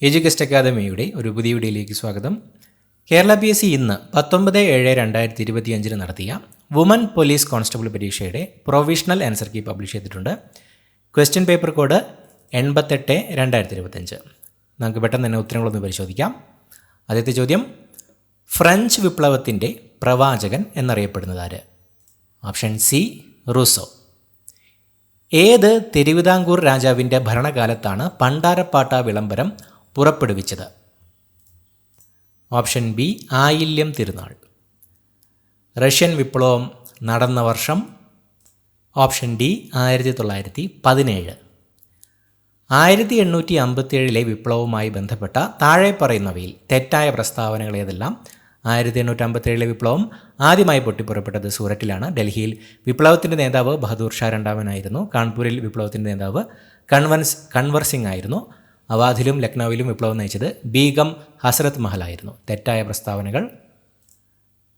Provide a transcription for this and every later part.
എഡ്യൂകസ്റ്റ് അക്കാദമിയുടെ ഒരു പുതിയ വീഡിയോയിലേക്ക് സ്വാഗതം. കേരള PSC ഇന്ന് 19/7/2025 നടത്തിയ വുമൻ പോലീസ് കോൺസ്റ്റബിൾ പരീക്ഷയുടെ പ്രൊവിഷണൽ ആൻസർ കീ പബ്ലിഷ് ചെയ്തിട്ടുണ്ട്. Question paper code 88/2025. നമുക്ക് പെട്ടെന്ന് തന്നെ ഉത്തരങ്ങളൊന്ന് പരിശോധിക്കാം. ആദ്യത്തെ ചോദ്യം, ഫ്രഞ്ച് വിപ്ലവത്തിൻ്റെ പ്രവാചകൻ എന്നറിയപ്പെടുന്നത് ആര്? Option C Rousseau. ഏത് തിരുവിതാംകൂർ രാജാവിൻ്റെ ഭരണകാലത്താണ് പണ്ടാരപ്പാട്ട വിളംബരം പുറപ്പെടുവിച്ചത്? ഓപ്ഷൻ ബി ആയില്യം തിരുനാൾ. റഷ്യൻ വിപ്ലവം നടന്ന വർഷം? Option D 1917. 1857 വിപ്ലവവുമായി ബന്ധപ്പെട്ട താഴെ പറയുന്നവയിൽ തെറ്റായ പ്രസ്താവനകൾ ഏതെല്ലാം? 1857 വിപ്ലവം ആദ്യമായി പൊട്ടിപ്പുറപ്പെട്ടത് സൂററ്റിലാണ്. ഡൽഹിയിൽ വിപ്ലവത്തിൻ്റെ നേതാവ് ബഹദൂർ ഷാ രണ്ടാമനായിരുന്നു. കാൺപൂരിൽ വിപ്ലവത്തിൻ്റെ നേതാവ് കൺവർ സിംഗ് ആയിരുന്നു. അവാധിലും ലക്നൌവിലും വിപ്ലവം നയിച്ചത് ബീഗം ഹസ്രത്ത് മഹലായിരുന്നു. തെറ്റായ പ്രസ്താവനകൾ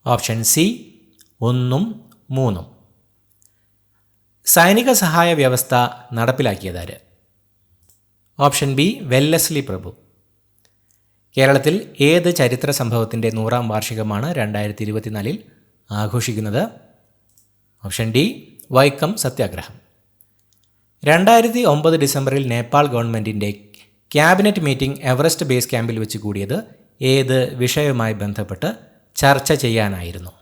ഓപ്ഷൻ സി 1ഉം 3ഉം. സൈനിക സഹായ വ്യവസ്ഥ നടപ്പിലാക്കിയതാര്? ഓപ്ഷൻ ബി വെല്ലസ്ലി പ്രഭു. കേരളത്തിൽ ഏത് ചരിത്ര സംഭവത്തിൻ്റെ 100ാം വാർഷികമാണ് 2024 ആഘോഷിക്കുന്നത്? ഓപ്ഷൻ ഡി വൈക്കം സത്യാഗ്രഹം. 2009 ഡിസംബറിൽ നേപ്പാൾ ഗവൺമെൻറ്റിൻ്റെ ക്യാബിനറ്റ് മീറ്റിംഗ് എവറസ്റ്റ് ബേസ് ക്യാമ്പിൽ വെച്ച് കൂടിയത് ഏത് വിഷയവുമായി ബന്ധപ്പെട്ട് ചർച്ച ചെയ്യാനായിരുന്നു?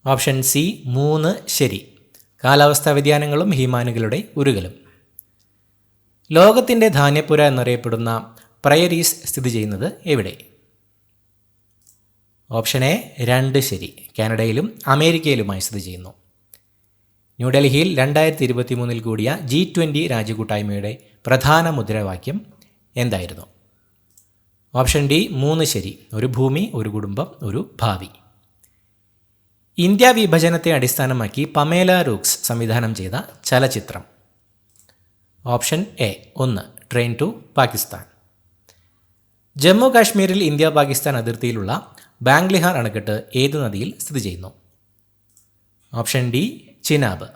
ഓപ്ഷൻ സി 3 ശരി. കാലാവസ്ഥാ വ്യതിയാനങ്ങളും ഹിമാനികളുടെ ഉരുകലും. ലോകത്തിൻ്റെ ധാന്യപ്പുര എന്നറിയപ്പെടുന്ന പ്രയരീസ് സ്ഥിതി ചെയ്യുന്നത് എവിടെ? ഓപ്ഷൻ എ 2 ശരി. കാനഡയിലും അമേരിക്കയിലുമായി സ്ഥിതി ചെയ്യുന്നു. ന്യൂഡൽഹിയിൽ 2023 കൂടിയ G20 രാജ്യകൂട്ടായ്മയുടെ പ്രധാന മുദ്രാവാക്യം എന്തായിരുന്നു? ഓപ്ഷൻ ഡി 3 ശരി. ഒരു ഭൂമി, ഒരു കുടുംബം, ഒരു ഭാവി. ഇന്ത്യ വിഭജനത്തെ അടിസ്ഥാനമാക്കി പമേല റൂക്സ് സംവിധാനം ചെയ്ത ചലച്ചിത്രം? Option A 1 train to Pakistan. Jammu കാശ്മീരിൽ ഇന്ത്യ പാകിസ്ഥാൻ അതിർത്തിയിലുള്ള ബാംഗ്ലിഹാർ അണക്കെട്ട് ഏത് നദിയിൽ സ്ഥിതി ചെയ്യുന്നു? Option D Chenab.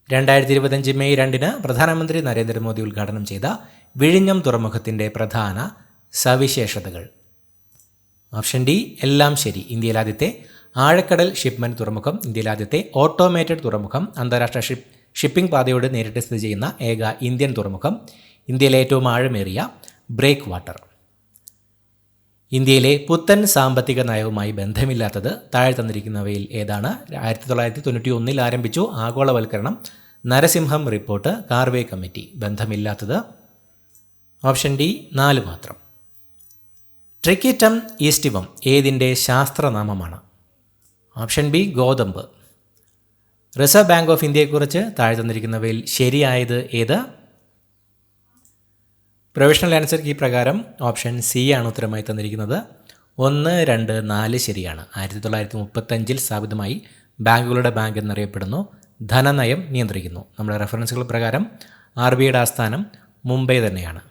2025 മെയ് 2 പ്രധാനമന്ത്രി നരേന്ദ്രമോദി ഉദ്ഘാടനം ചെയ്ത വിഴിഞ്ഞം തുറമുഖത്തിൻ്റെ പ്രധാന സവിശേഷതകൾ? ഓപ്ഷൻ ഡി എല്ലാം ശരി. ഇന്ത്യയിലാദ്യത്തെ ആഴക്കടൽ ഷിപ്മെൻറ്റ് തുറമുഖം, ഇന്ത്യയിലാദ്യത്തെ ഓട്ടോമേറ്റഡ് തുറമുഖം, അന്താരാഷ്ട്ര ഷിപ്പിംഗ് പാതയോട് നേരിട്ട് സ്ഥിതി ചെയ്യുന്ന ഏക ഇന്ത്യൻ തുറമുഖം, ഇന്ത്യയിലെ ഏറ്റവും ആഴമേറിയ ബ്രേക്ക് വാട്ടർ. ഇന്ത്യയിലെ പുത്തൻ സാമ്പത്തിക നയവുമായി ബന്ധമില്ലാത്തത് താഴെ തന്നിരിക്കുന്നവയിൽ ഏതാണ്? 1991 ആരംഭിച്ചു ആഗോളവൽക്കരണം, നരസിംഹം റിപ്പോർട്ട്, കാർവേ കമ്മിറ്റി. ബന്ധമില്ലാത്തത് ഓപ്ഷൻ ഡി 4 മാത്രം. ട്രിക്കിറ്റം ഈസ്റ്റിവം ഏതിൻ്റെ ശാസ്ത്രനാമമാണ്? ഓപ്ഷൻ ബി ഗോതമ്പ്. റിസർവ് ബാങ്ക് ഓഫ് ഇന്ത്യയെക്കുറിച്ച് താഴെ തന്നിരിക്കുന്നവയിൽ ശരിയായത് ഏത്? പ്രൊവിഷണൽ ആൻസർ കീ പ്രകാരം ഓപ്ഷൻ സി ആണ് ഉത്തരമായി തന്നിരിക്കുന്നത്. 1, 2, 4 ശരിയാണ്. 1935 സ്ഥാപിതമായി ബാങ്കുകളുടെ ബാങ്ക് എന്നറിയപ്പെടുന്നു. ധനനയം നിയന്ത്രിക്കുന്നു. നമ്മുടെ റെഫറൻസുകൾ പ്രകാരം RBIയുടെ ആസ്ഥാനം മുംബൈ തന്നെയാണ്.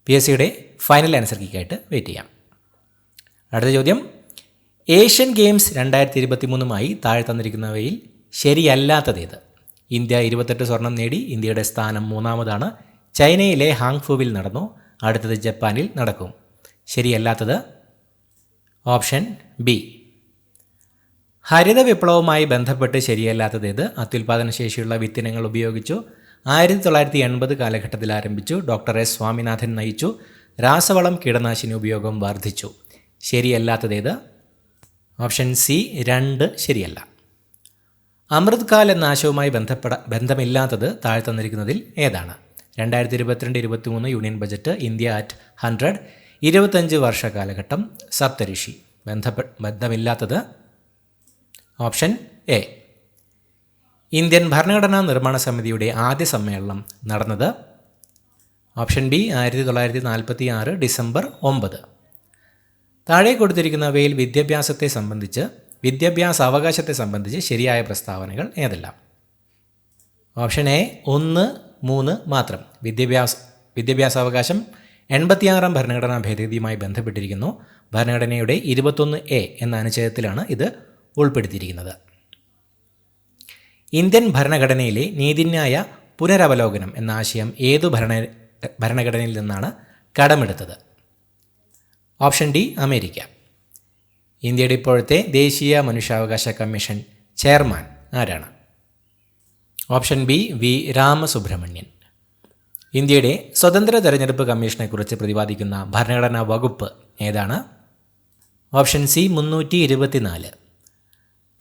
PSCയുടെ ഫൈനൽ ആൻസർ കീക്കായിട്ട് വെയിറ്റ് ചെയ്യാം. അടുത്ത ചോദ്യം, ഏഷ്യൻ ഗെയിംസ് 2023 താഴെ തന്നിരിക്കുന്നവയിൽ ശരിയല്ലാത്തതേത്? ഇന്ത്യ 28 സ്വർണം നേടി. ഇന്ത്യയുടെ സ്ഥാനം 3ാമതാണ്. ചൈനയിലെ ഹാങ്ഫുവിൽ നടന്നു. അടുത്തത് ജപ്പാനിൽ നടക്കും. ശരിയല്ലാത്തത് ഓപ്ഷൻ ബി. ഹരിത വിപ്ലവവുമായി ബന്ധപ്പെട്ട് ശരിയല്ലാത്തതേത്? അത്യുൽപാദന ശേഷിയുള്ള വിത്തിനങ്ങൾ ഉപയോഗിച്ചു. 1980 കാലഘട്ടത്തിൽ ആരംഭിച്ചു. ഡോക്ടർ S സ്വാമിനാഥൻ നയിച്ചു. രാസവളം കീടനാശിനി ഉപയോഗം വർദ്ധിച്ചു. ശരിയല്ലാത്തതേത്? ഓപ്ഷൻ സി 2 ശരിയല്ല. അമൃത് കാൽ എന്ന ആശയവുമായി ബന്ധമില്ലാത്തത് താഴെ തന്നിരിക്കുന്നതിൽ ഏതാണ്? 2022-23 യൂണിയൻ ബജറ്റ്, ഇന്ത്യ അറ്റ് 100, 25 വർഷ കാലഘട്ടം, സപ്തഋഷി. ബന്ധമില്ലാത്തത് ഓപ്ഷൻ എ. ഇന്ത്യൻ ഭരണഘടനാ നിർമ്മാണ സമിതിയുടെ ആദ്യ സമ്മേളനം നടന്നത്? Option B 1946 December 9. താഴെ കൊടുത്തിരിക്കുന്നവയിൽ വിദ്യാഭ്യാസ അവകാശത്തെ സംബന്ധിച്ച് ശരിയായ പ്രസ്താവനകൾ ഏതെല്ലാം? ഓപ്ഷൻ എ 1, 3 മാത്രം. വിദ്യാഭ്യാസാവകാശം 86ാം ഭരണഘടനാ ഭേദഗതിയുമായി ബന്ധപ്പെട്ടിരിക്കുന്നു. ഭരണഘടനയുടെ 21A എന്ന അനുച്ഛേദത്തിലാണ് ഇത് ഉൾപ്പെടുത്തിയിരിക്കുന്നത്. ഇന്ത്യൻ ഭരണഘടനയിലെ നീതിന്യായ പുനരവലോകനം എന്ന ആശയം ഏതു ഭരണഘടനയിൽ നിന്നാണ് കടമെടുത്തത്? Option D America. ഇന്ത്യയുടെ ഇപ്പോഴത്തെ ദേശീയ മനുഷ്യാവകാശ കമ്മീഷൻ ചെയർമാൻ ആരാണ്? Option B V Ramasubramanian. ഇന്ത്യയുടെ സ്വതന്ത്ര തെരഞ്ഞെടുപ്പ് കമ്മീഷനെക്കുറിച്ച് പ്രതിപാദിക്കുന്ന ഭരണഘടനാ വകുപ്പ് ഏതാണ്? Option C 324.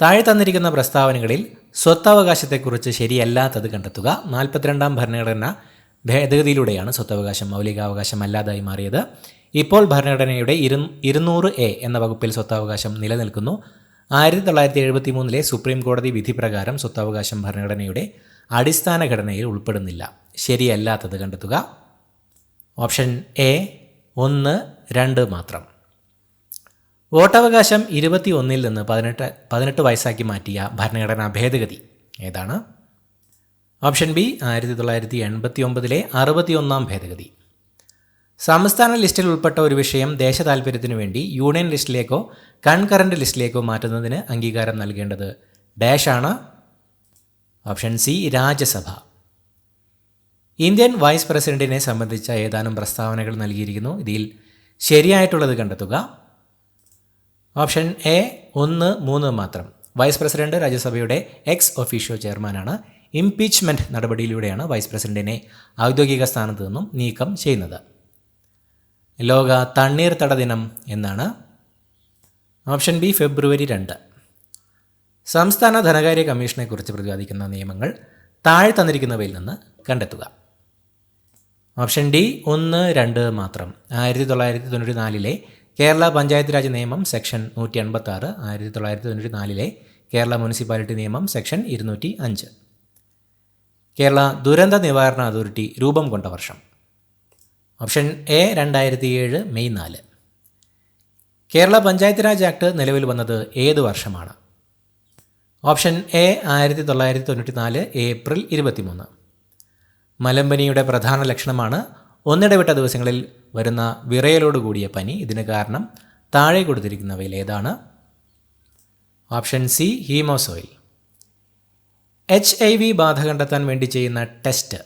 താഴെ തന്നിരിക്കുന്ന പ്രസ്താവനകളിൽ സ്വത്തവകാശത്തെക്കുറിച്ച് ശരിയല്ലാത്തത് കണ്ടെത്തുക. 42-ാം ഭരണഘടന ഭേദഗതിയിലൂടെയാണ് സ്വത്തവകാശം മൗലികാവകാശമല്ലാതായി മാറിയത്. ഇപ്പോൾ ഭരണഘടനയുടെ 200A എന്ന വകുപ്പിൽ സ്വത്തവകാശം നിലനിൽക്കുന്നു. 1973 സുപ്രീം കോടതി വിധി പ്രകാരം സ്വത്തവകാശം ഭരണഘടനയുടെ അടിസ്ഥാന ഘടനയിൽ ഉൾപ്പെടുന്നില്ല. ശരിയല്ലാത്തത് കണ്ടെത്തുക. ഓപ്ഷൻ എ 1, 2 മാത്രം. വോട്ടവകാശം 21 നിന്ന് 18 വയസ്സാക്കി മാറ്റിയ ഭരണഘടനാ ഭേദഗതി ഏതാണ്? ഓപ്ഷൻ ബി 1989 61-ാം ഭേദഗതി. സംസ്ഥാന ലിസ്റ്റിൽ ഉൾപ്പെട്ട ഒരു വിഷയം ദേശ താൽപ്പര്യത്തിനു വേണ്ടി യൂണിയൻ ലിസ്റ്റിലേക്കോ കൺകറന്റ് ലിസ്റ്റിലേക്കോ മാറ്റുന്നതിന് അംഗീകാരം നൽകേണ്ടത് ഡാഷാണ്? Option C Rajya Sabha. Indian vice പ്രസിഡന്റിനെ സംബന്ധിച്ച ഏതാനും പ്രസ്താവനകൾ നൽകിയിരിക്കുന്നു. ഇതിൽ ശരിയായിട്ടുള്ളത് കണ്ടെത്തുക. ഓപ്ഷൻ എ 1, 3 മാത്രം. വൈസ് പ്രസിഡന്റ് രാജ്യസഭയുടെ എക്സ് ഒഫീഷ്യോ ചെയർമാനാണ്. ഇംപീച്ച്മെൻറ്റ് നടപടിയിലൂടെയാണ് വൈസ് പ്രസിഡന്റിനെ ഔദ്യോഗിക സ്ഥാനത്ത് നിന്നും നീക്കം ചെയ്യുന്നത്. ലോക തണ്ണീർത്തട ദിനം എന്നാണ്? ഓപ്ഷൻ ബി ഫെബ്രുവരി 2. സംസ്ഥാന ധനകാര്യ കമ്മീഷനെക്കുറിച്ച് പ്രതിപാദിക്കുന്ന നിയമങ്ങൾ താഴെ തന്നിരിക്കുന്നവയിൽ നിന്ന് കണ്ടെത്തുക. ഓപ്ഷൻ ഡി 1, 2 മാത്രം. 1994 കേരള പഞ്ചായത്ത് രാജ് നിയമം സെക്ഷൻ 186, 1994 കേരള മുനിസിപ്പാലിറ്റി നിയമം സെക്ഷൻ 205. കേരള ദുരന്ത നിവാരണ അതോറിറ്റി രൂപം കൊണ്ട വർഷം? Option A 2007 May 4. Kerala panchayat Raj act നിലവിൽ വന്നത് ഏത് വർഷമാണ്? Option A 1994 April 23. മലമ്പനിയുടെ പ്രധാന ലക്ഷണമാണ് ഒന്നിടവിട്ട ദിവസങ്ങളിൽ വരുന്ന വിറയലോടുകൂടിയ പനി. ഇതിന് കാരണം താഴെ കൊടുത്തിരിക്കുന്നവയിൽ ഏതാണ്? Option C ഹീമോസോയിൽ. HIV ബാധ കണ്ടെത്താൻ വേണ്ടി ചെയ്യുന്ന ടെസ്റ്റ്?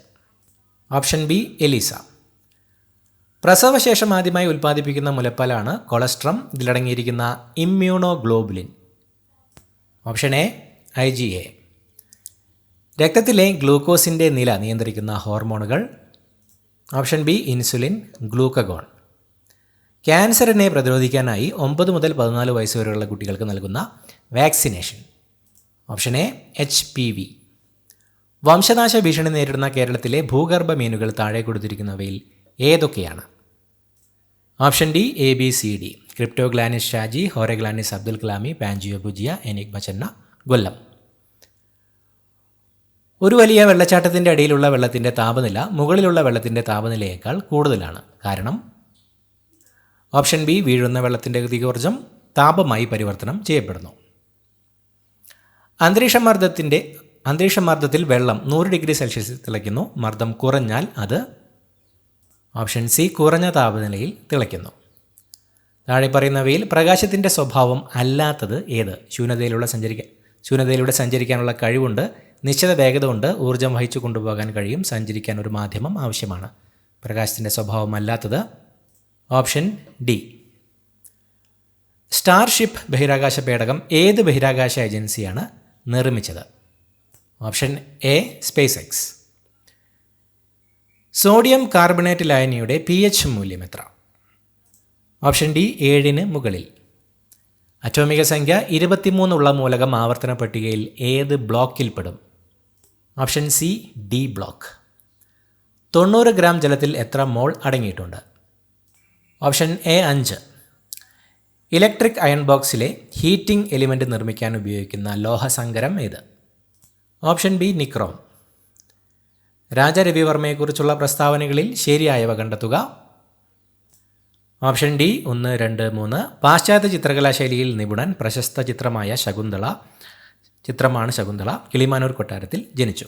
Option B ELISA. പ്രസവശേഷം ആദ്യമായി ഉൽപ്പാദിപ്പിക്കുന്ന മുലപ്പാലാണ് കൊളസ്ട്രം. ഇതിലടങ്ങിയിരിക്കുന്ന ഇമ്മ്യൂണോഗ്ലോബുലിൻ? Option A IgA. രക്തത്തിലെ ഗ്ലൂക്കോസിൻ്റെ നില നിയന്ത്രിക്കുന്ന ഹോർമോണുകൾ? Option B insulin, glucagon. ക്യാൻസറിനെ പ്രതിരോധിക്കാനായി 9 മുതൽ 14 വയസ്സ് വരെയുള്ള കുട്ടികൾക്ക് നൽകുന്ന വാക്സിനേഷൻ? Option A HPV. വംശനാശ ഭീഷണി നേരിടുന്ന കേരളത്തിലെ ഭൂഗർഭ മീനുകൾ താഴെ കൊടുത്തിരിക്കുന്നവയിൽ ഏതൊക്കെയാണ്? Option D ABCD. Kryptoglanis shajii, Horaglanis abdulkalami, Pangio bhujia, Aenigmachanna, gollum. ഒരു വലിയ വെള്ളച്ചാട്ടത്തിൻ്റെ അടിയിലുള്ള വെള്ളത്തിൻ്റെ താപനില മുകളിലുള്ള വെള്ളത്തിൻ്റെ താപനിലയേക്കാൾ കൂടുതലാണ്. കാരണം? ഓപ്ഷൻ ബി വീഴുന്ന വെള്ളത്തിൻ്റെ ഗതികോർജ്ജം താപമായി പരിവർത്തനം ചെയ്യപ്പെടുന്നു. അന്തരീക്ഷമർദ്ദത്തിൽ വെള്ളം 100 ഡിഗ്രി സെൽഷ്യസിൽ തിളയ്ക്കുന്നു. മർദ്ദം കുറഞ്ഞാൽ അത്? ഓപ്ഷൻ സി കുറഞ്ഞ താപനിലയിൽ തിളയ്ക്കുന്നു. താഴെ പറയുന്നവയിൽ പ്രകാശത്തിൻ്റെ സ്വഭാവം അല്ലാത്തത് ഏത്? ശൂന്യതയിലൂടെ സഞ്ചരിക്കാനുള്ള കഴിവുണ്ട്, നിശ്ചിത വേഗത ഉണ്ട്, ഊർജ്ജം വഹിച്ചു കൊണ്ടുപോകാൻ കഴിയും, സഞ്ചരിക്കാൻ ഒരു മാധ്യമം ആവശ്യമാണ്. പ്രകാശത്തിൻ്റെ സ്വഭാവം അല്ലാത്തത്? Option D. സ്റ്റാർഷിപ്പ് ബഹിരാകാശ പേടകം ഏത് ബഹിരാകാശ ഏജൻസിയാണ് നിർമ്മിച്ചത്? Option A SpaceX. Sodium carbonate ലായനിയുടെ pH മൂല്യം എത്ര? ഓപ്ഷൻ ഡി 7 മുകളിൽ. അറ്റോമിക സംഖ്യ 23 ഉള്ള മൂലകം ആവർത്തന പട്ടികയിൽ ഏത് ബ്ലോക്കിൽപ്പെടും? Option C D block. 90 gram ജലത്തിൽ എത്ര മോൾ അടങ്ങിയിട്ടുണ്ട്? Option A 5. ഇലക്ട്രിക് അയൺ ബോക്സിലെ ഹീറ്റിംഗ് എലിമെൻറ്റ് നിർമ്മിക്കാൻ ഉപയോഗിക്കുന്ന ലോഹസങ്കരം ഏത്? Option B nichrome. രാജ രവിവർമ്മയെക്കുറിച്ചുള്ള പ്രസ്താവനകളിൽ ശരിയായവ കണ്ടെത്തുക. Option D 1, 2, 3. പാശ്ചാത്യ ചിത്രകലാശൈലിയിൽ നിപുണൻ, പ്രശസ്ത ചിത്രമാണ് ശകുന്തള. കിളിമാനൂർ കൊട്ടാരത്തിൽ ജനിച്ചു.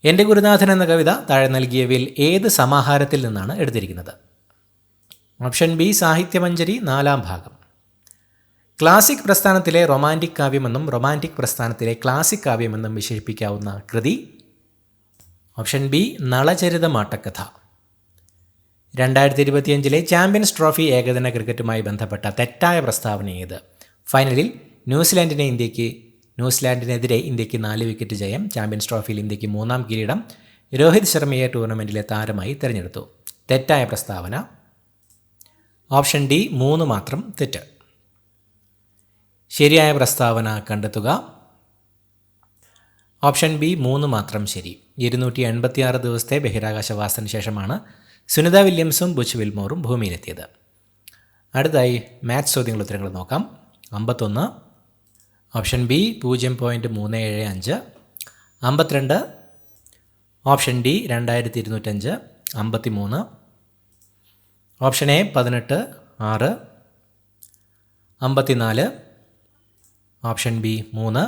എൻ്റെ ഗുരുനാഥൻ എന്ന കവിത താഴെ നൽകിയവയിൽ ഏത് സമാഹാരത്തിൽ നിന്നാണ് എടുത്തിരിക്കുന്നത്? ഓപ്ഷൻ ബി സാഹിത്യമഞ്ജരി 4ാം ഭാഗം. ക്ലാസിക് പ്രസ്ഥാനത്തിലെ റൊമാൻറ്റിക് കാവ്യമെന്നും റൊമാൻറ്റിക് പ്രസ്ഥാനത്തിലെ ക്ലാസിക് കാവ്യമെന്നും വിശേഷിപ്പിക്കാവുന്ന കൃതി? ഓപ്ഷൻ ബി നളചരിതമാട്ടക്കഥ. 2025 ചാമ്പ്യൻസ് ട്രോഫി ഏകദിന ക്രിക്കറ്റുമായി ബന്ധപ്പെട്ട തെറ്റായ പ്രസ്താവന ഏത്? ഫൈനലിൽ ന്യൂസിലാൻഡിനെതിരെ ഇന്ത്യക്ക് 4 വിക്കറ്റ് ജയം. ചാമ്പ്യൻസ് ട്രോഫിയിൽ ഇന്ത്യക്ക് 3ാം കിരീടം. രോഹിത് ശർമ്മയെ ടൂർണമെൻറ്റിലെ താരമായി തിരഞ്ഞെടുത്തു. തെറ്റായ പ്രസ്താവന ഓപ്ഷൻ ഡി 3 മാത്രം തെറ്റ്. ശരിയായ പ്രസ്താവന കണ്ടെത്തുക. ഓപ്ഷൻ ബി 3 മാത്രം ശരി. 286 ദിവസത്തെ ബഹിരാകാശവാസത്തിന് ശേഷമാണ് സുനിത വില്യംസും ബുച്ച് വിൽമോറും ഭൂമിയിലെത്തിയത്. അടുത്തായി മാത്സ് ചോദ്യങ്ങൾ ഉത്തരങ്ങൾ നോക്കാം. 51 option B 0.375. 52 option D 2205. 53 option A 18 6. 54 option B 3.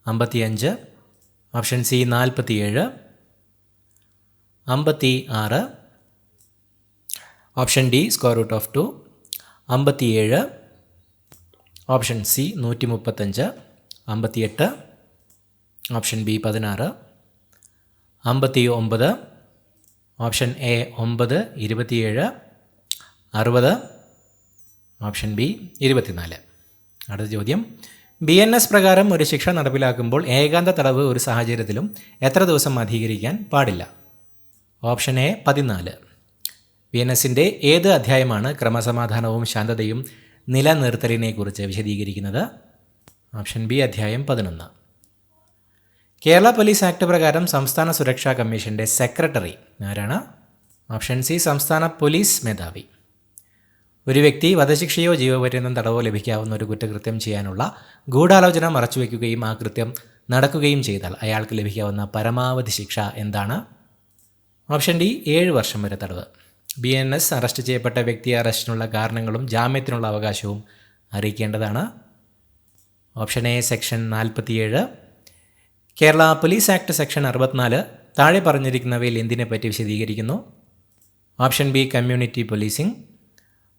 55 option C 47. 56 option D √2. 57 option C 135. 58 option B 16. 59 option A 9. 27 60 option B 24. അടുത്ത ചോദ്യം, BNS പ്രകാരം ഒരു ശിക്ഷ നടപ്പിലാക്കുമ്പോൾ ഏകാന്ത തടവ് ഒരു സാഹചര്യത്തിലും എത്ര ദിവസം അധികരിക്കാൻ പാടില്ല? Option A 14. BNSൻ്റെ ഏത് അധ്യായമാണ് ക്രമസമാധാനവും ശാന്തതയും നിലനിർത്തലിനെക്കുറിച്ച് വിശദീകരിക്കുന്നത്? ഓപ്ഷൻ ബി അധ്യായം 11. കേരള പോലീസ് ആക്ട് പ്രകാരം സംസ്ഥാന സുരക്ഷാ കമ്മീഷൻ്റെ സെക്രട്ടറി ആരാണ്? ഓപ്ഷൻ സി സംസ്ഥാന പോലീസ് മേധാവി. ഒരു വ്യക്തി വധശിക്ഷയോ ജീവപര്യന്തം തടവോ ലഭിക്കാവുന്ന ഒരു കുറ്റകൃത്യം ചെയ്യാനുള്ള ഗൂഢാലോചന മറച്ചുവെക്കുകയും ആ കൃത്യം നടക്കുകയും ചെയ്താൽ അയാൾക്ക് ലഭിക്കാവുന്ന പരമാവധി ശിക്ഷ എന്താണ്? ഓപ്ഷൻ ഡി 7 വർഷം വരെ തടവ്. BNS അറസ്റ്റ് ചെയ്യപ്പെട്ട വ്യക്തിയെ അറസ്റ്റിനുള്ള കാരണങ്ങളും ജാമ്യത്തിനുള്ള അവകാശവും അറിയിക്കേണ്ടതാണ്. Option A section 47. Kerala police act section 64 താഴെ പറഞ്ഞിരിക്കുന്നവയിൽ എന്തിനെപ്പറ്റി വിശദീകരിക്കുന്നു? Option B community policing.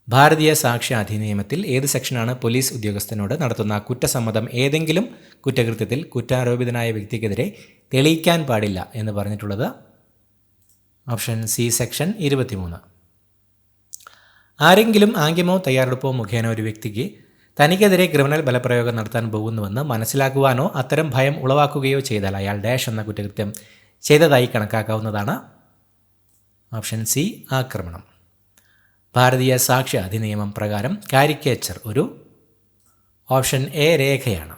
Bharatiya Sakshya അധിനിയമത്തിൽ ഏത് സെക്ഷനാണ് പോലീസ് ഉദ്യോഗസ്ഥനോട് നടത്തുന്ന കുറ്റസമ്മതം ഏതെങ്കിലും കുറ്റകൃത്യത്തിൽ കുറ്റാരോപിതനായ വ്യക്തിക്കെതിരെ തെളിയിക്കാൻ പാടില്ല എന്ന് പറഞ്ഞിട്ടുള്ളത്? Option C section 23. ആരെങ്കിലും ആംഗ്യമോ തയ്യാറെടുപ്പോ മുഖേന ഒരു വ്യക്തിക്ക് തനിക്കെതിരെ ക്രിമിനൽ ബലപ്രയോഗം നടത്താൻ പോകുന്നുവെന്ന് മനസ്സിലാക്കുവാനോ അത്തരം ഭയം ഉളവാക്കുകയോ ചെയ്താൽ അയാൾ ഡാഷ് എന്ന കുറ്റകൃത്യം ചെയ്തതായി കണക്കാക്കാവുന്നതാണ്. ഓപ്ഷൻ സി ആക്രമണം. ഭാരതീയ സാക്ഷ്യ അധിനിയമം പ്രകാരം കാരിക്കേച്ചർ ഒരു ഓപ്ഷൻ എ രേഖയാണ്.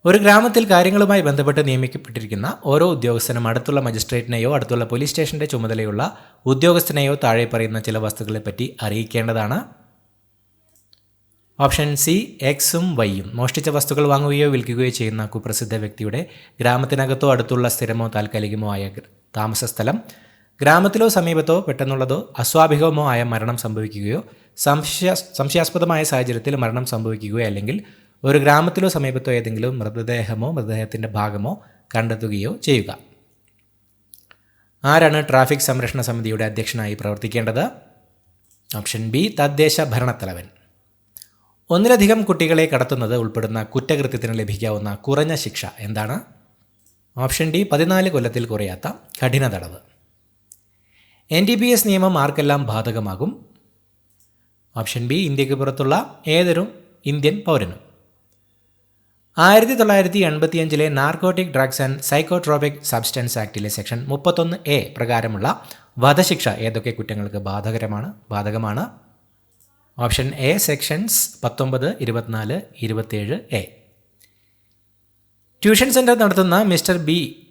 ഒരു ഗ്രാമത്തിൽ കാര്യങ്ങളുമായി ബന്ധപ്പെട്ട് നിയമിക്കപ്പെട്ടിരിക്കുന്ന ഓരോ ഉദ്യോഗസ്ഥനും അടുത്തുള്ള മജിസ്ട്രേറ്റിനെയോ അടുത്തുള്ള പോലീസ് സ്റ്റേഷൻ്റെ ചുമതലയുള്ള ഉദ്യോഗസ്ഥനെയോ താഴെ പറയുന്ന ചില വസ്തുക്കളെപ്പറ്റി അറിയിക്കേണ്ടതാണ്. ഓപ്ഷൻ സി എക്സും വൈയും. മോഷ്ടിച്ച വസ്തുക്കൾ വാങ്ങുകയോ വിൽക്കുകയോ ചെയ്യുന്ന കുപ്രസിദ്ധ വ്യക്തിയുടെ ഗ്രാമത്തിനകത്തോ അടുത്തുള്ള സ്ഥിരമോ താൽക്കാലികമോ ആയ താമസസ്ഥലം, ഗ്രാമത്തിലോ സമീപത്തോ പെട്ടെന്നുള്ളതോ അസ്വാഭാവികമോ ആയ മരണം സംഭവിക്കുകയോ സംശയാസ്പദമായ സാഹചര്യത്തിൽ മരണം സംഭവിക്കുകയോ അല്ലെങ്കിൽ ഒരു ഗ്രാമത്തിലോ സമീപത്തോ ഏതെങ്കിലും മൃതദേഹമോ മൃതദേഹത്തിൻ്റെ ഭാഗമോ കണ്ടെത്തുകയോ ചെയ്യുക. ആരാണ് ട്രാഫിക് സംരക്ഷണ സമിതിയുടെ അധ്യക്ഷനായി പ്രവർത്തിക്കേണ്ടത്? ഓപ്ഷൻ ബി തദ്ദേശ ഭരണത്തലവൻ. ഒന്നിലധികം കുട്ടികളെ കടത്തുന്നത് ഉൾപ്പെടുന്ന കുറ്റകൃത്യത്തിന് ലഭിക്കാവുന്ന കുറഞ്ഞ ശിക്ഷ എന്താണ്? ഓപ്ഷൻ ഡി 14 കൊല്ലത്തിൽ കുറയാത്ത കഠിന തടവ്. NDPS നിയമം ആർക്കെല്ലാം ബാധകമാകും? ഓപ്ഷൻ ബി ഇന്ത്യക്ക് പുറത്തുള്ള ഏതൊരു ഇന്ത്യൻ പൗരനും. 1985 narcotic drugs and psychotropic substance ആക്ടിലെ സെക്ഷൻ 31A പ്രകാരമുള്ള വധശിക്ഷ ഏതൊക്കെ കുറ്റങ്ങൾക്ക് ബാധകമാണ്? Option A sections 19, 24, 27A. Tuition centre നടത്തുന്ന മിസ്റ്റർ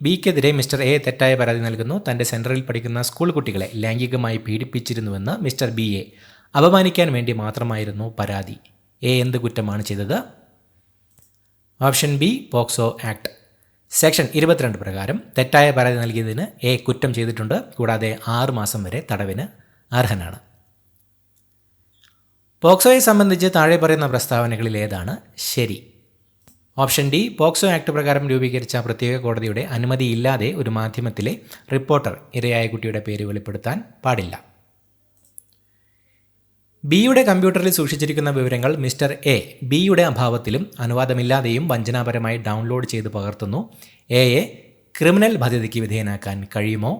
ബിക്കെതിരെ മിസ്റ്റർ എ തെറ്റായ പരാതി നൽകുന്നു. തൻ്റെ സെൻറ്ററിൽ പഠിക്കുന്ന സ്കൂൾ കുട്ടികളെ ലൈംഗികമായി പീഡിപ്പിച്ചിരുന്നുവെന്ന് മിസ്റ്റർ ബിയെ അപമാനിക്കാൻ വേണ്ടി മാത്രമായിരുന്നു പരാതി. എ എന്ത് കുറ്റമാണ് ചെയ്തത്? Option B POCSO act section 22 പ്രകാരം തെറ്റായ പരാതി നൽകിയതിന് എ കുറ്റം ചെയ്തിട്ടുണ്ട്. കൂടാതെ 6 മാസം വരെ തടവിന് അർഹനാണ്. പോക്സോയെ സംബന്ധിച്ച് താഴെ പറയുന്ന പ്രസ്താവനകളിൽ ഏതാണ് ശരി? ഓപ്ഷൻ ഡി പോക്സോ ആക്ട് പ്രകാരം രൂപീകരിച്ച പ്രത്യേക കോടതിയുടെ അനുമതിയില്ലാതെ ഒരു മാധ്യമത്തിലെ റിപ്പോർട്ടർ ഇരയായ കുട്ടിയുടെ പേര് വെളിപ്പെടുത്താൻ പാടില്ല. ബിയുടെ കമ്പ്യൂട്ടറിൽ സൂക്ഷിച്ചിരിക്കുന്ന വിവരങ്ങൾ മിസ്റ്റർ എ ബിയുടെ അഭാവത്തിലും അനുവാദമില്ലാതെയും വഞ്ചനാപരമായി ഡൗൺലോഡ് ചെയ്ത് പകർത്തുന്നു. എയെ ക്രിമിനൽ ബാധ്യതയ്ക്ക് വിധേയനാക്കാൻ കഴിയുമോ?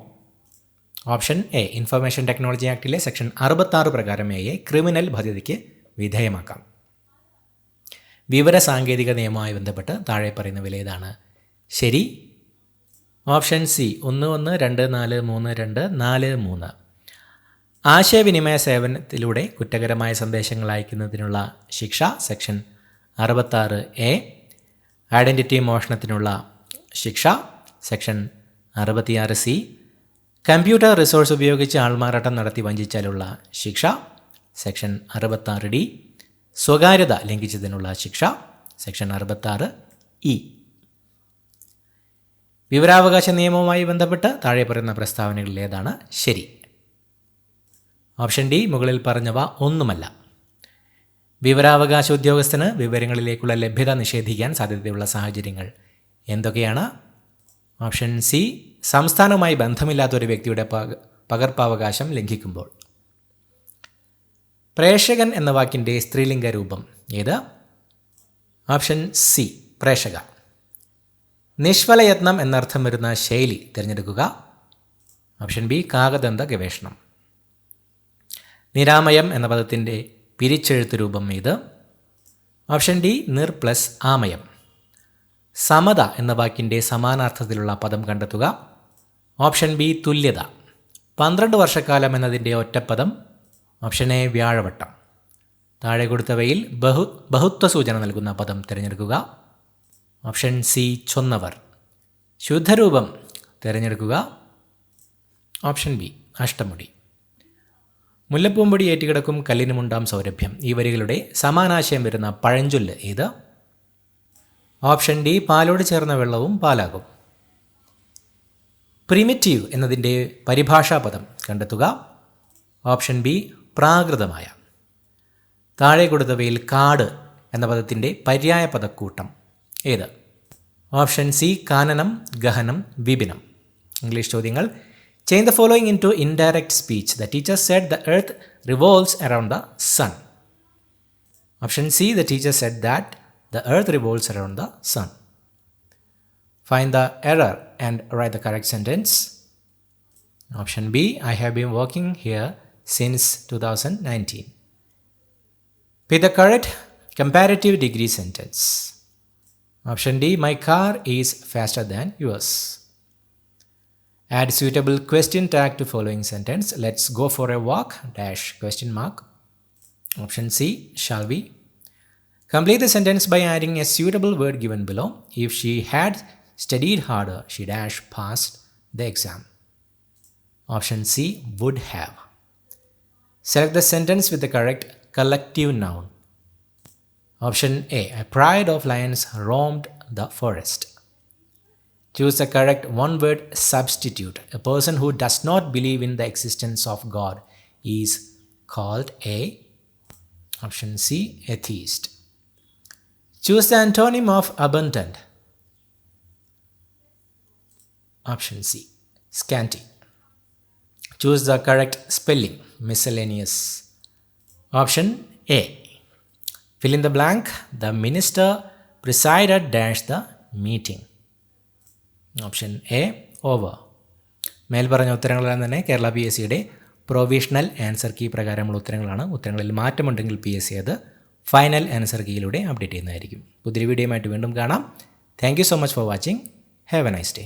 ഓപ്ഷൻ എ, ഇൻഫർമേഷൻ ടെക്നോളജി ആക്ടിലെ സെക്ഷൻ 66 പ്രകാരം എയെ ക്രിമിനൽ ബാധ്യതയ്ക്ക് വിധേയമാക്കാം. വിവര സാങ്കേതിക നിയമവുമായി ബന്ധപ്പെട്ട് താഴെ പറയുന്നവയിൽ ഏതാണ് ശരി? Option C, 11243243. ആശയവിനിമയ സേവനത്തിലൂടെ കുറ്റകരമായ സന്ദേശങ്ങൾ അയക്കുന്നതിനുള്ള ശിക്ഷ സെക്ഷൻ 66A. ഐഡൻറ്റിറ്റി മോഷണത്തിനുള്ള ശിക്ഷ സെക്ഷൻ 66C. കമ്പ്യൂട്ടർ റിസോഴ്സ് ഉപയോഗിച്ച് ആൾമാറാട്ടം നടത്തി വഞ്ചിച്ചാലുള്ള ശിക്ഷ സെക്ഷൻ 66D. സ്വകാര്യത ലംഘിച്ചതിനുള്ള ശിക്ഷ സെക്ഷൻ 66E. വിവരാവകാശ നിയമവുമായി ബന്ധപ്പെട്ട് താഴെ പറയുന്ന പ്രസ്താവനകളിൽ ഏതാണ് ശരി? ഓപ്ഷൻ ഡി, മുകളിൽ പറഞ്ഞവ ഒന്നുമല്ല. വിവരാവകാശ ഉദ്യോഗസ്ഥന് വിവരങ്ങളിലേക്കുള്ള ലഭ്യത നിഷേധിക്കാൻ സാധ്യതയുള്ള സാഹചര്യങ്ങൾ എന്തൊക്കെയാണ്? ഓപ്ഷൻ സി, സംസ്ഥാനവുമായി ബന്ധമില്ലാത്ത ഒരു വ്യക്തിയുടെ പകർപ്പവകാശം ലംഘിക്കുമ്പോൾ. പ്രേഷകൻ എന്ന വാക്കിൻ്റെ സ്ത്രീലിംഗ രൂപം ഏത്? Option C, പ്രേഷക. നിഷ്ഫലയത്നം എന്നർത്ഥം വരുന്ന ശൈലി തിരഞ്ഞെടുക്കുക. ഓപ്ഷൻ ബി, കാകദന്ത ഗവേഷണം. നിരാമയം എന്ന പദത്തിൻ്റെ പിരിച്ചെഴുത്ത് രൂപം ഏത്? ഓപ്ഷൻ ഡി, നിർ പ്ലസ് ആമയം. സമത എന്ന വാക്കിൻ്റെ സമാനാർത്ഥത്തിലുള്ള പദം കണ്ടെത്തുക. ഓപ്ഷൻ ബി, തുല്യത. 12 വർഷക്കാലം എന്നതിൻ്റെ ഒറ്റപ്പദം. Option A, വ്യാഴവട്ടം. താഴെ കൊടുത്തവയിൽ ബഹുത്വ സൂചന നൽകുന്ന പദം തിരഞ്ഞെടുക്കുക. ഓപ്ഷൻ സി, ചൊന്നവർ. ശുദ്ധരൂപം തിരഞ്ഞെടുക്കുക. Option B, Ashtamudi. മുല്ലപ്പൂമ്പൊടി ഏറ്റുകിടക്കും കല്ലിനുമുണ്ടാം സൗരഭ്യം. ഈ വരികളുടെ സമാനാശയം വരുന്ന പഴഞ്ചൊല്ല് ഏത്? ഓപ്ഷൻ ഡി, പാലോട് ചേർന്ന വെള്ളവും പാലാകും. പ്രിമിറ്റീവ് എന്നതിൻ്റെ പരിഭാഷാപദം കണ്ടെത്തുക. ഓപ്ഷൻ ബി, പ്രാകൃതമായ. താഴെ കൊടുത്തവയിൽ കാട് എന്ന പദത്തിൻ്റെ പര്യായ പദക്കൂട്ടം ഏത്? ഓപ്ഷൻ സി, കാനനം, ഗഹനം, വിപിനം. ഇംഗ്ലീഷ് ചോദ്യങ്ങൾ. Change the following into indirect speech. The teacher said the earth revolves around the sun. Option C, the teacher said that the earth revolves around the sun. Find the error and write the correct sentence. Option B, I have been working here since 2019. Pick the correct comparative degree sentence. Option D, my car is faster than yours. Add suitable question tag to following sentence. Let's go for a walk dash question mark. Option C, shall we? Complete the sentence by adding a suitable word given below. If she had studied harder, she dash passed the exam. Option C, would have. Select the sentence with the correct collective noun. Option A, a pride of lions roamed the forest. Choose the correct one-word substitute. A person who does not believe in the existence of God is called a, option C, atheist. Choose the antonym of abundant. Option C, scanty. Choose the correct spelling. Miscellaneous. Option A. Fill in the blank. The minister presided dash the meeting. Option A, over. മേൽപ്പറഞ്ഞ ഉത്തരങ്ങളെല്ലാം തന്നെ Kerala PSCയുടെ provisional answer key പ്രകാരമുള്ള ഉത്തരങ്ങളാണ്. ഉത്തരങ്ങളിൽ മാറ്റമുണ്ടെങ്കിൽ PSC അത് final answer കീയിലൂടെ update ചെയ്യുന്നതായിരിക്കും. പുതിയ വീഡിയോയുമായിട്ട് വീണ്ടും കാണാം. Thank you so much for watching. Have A nice day.